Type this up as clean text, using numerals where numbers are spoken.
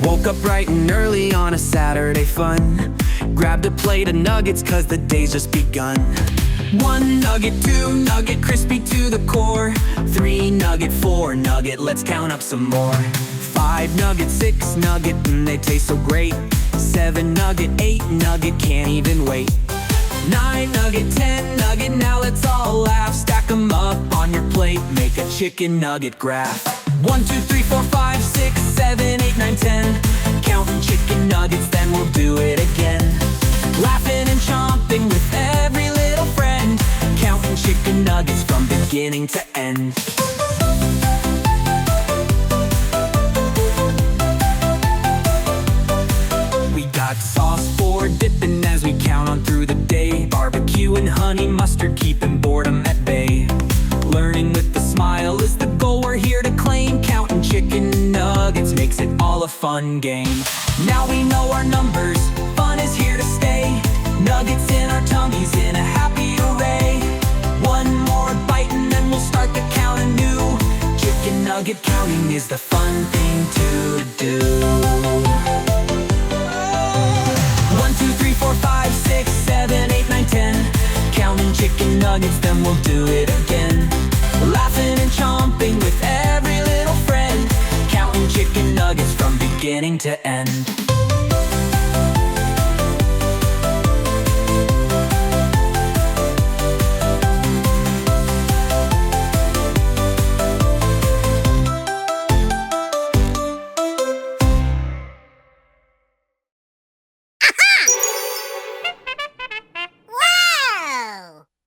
Woke up bright and early on a Saturday fun. Grabbed a plate of nuggets cause the day's just begun. 1 nugget, 2 nugget, crispy to the core. 3 nugget, 4 nugget, let's count up some more. 5 nugget, 6 nugget, they taste so great. 7 nugget, 8 nugget, can't even wait. 9 nugget, 10 nugget, now let's all laugh. Stack 'em up on your plate, make a chicken nugget graph. 1, 2, 3, 4, 5, 6, 7, 8, 9, 10. Counting chicken nuggets, then we'll do it again. Laughing and chomping with every little friend. Counting chicken nuggets from beginning to end. We got sauce for dipping as we count on through the day. Barbecue and honey mustard keeping boredom at bay. Learning with a smile is the goal we're here to claim. Counting chicken nuggets makes it all a fun game. Now we know our numbers, fun is here to stay. Nuggets in our tummies in a happy array. 1 more bite and then we'll start the count anew. Chicken nugget counting is the fun thing to do. 1, 2, 3, 4, 5, 6, 7, 8, 9, 10. Counting chicken nuggets, then we'll do it again. Laughing and chomping with every little friend. Counting chicken nuggets from beginning to end.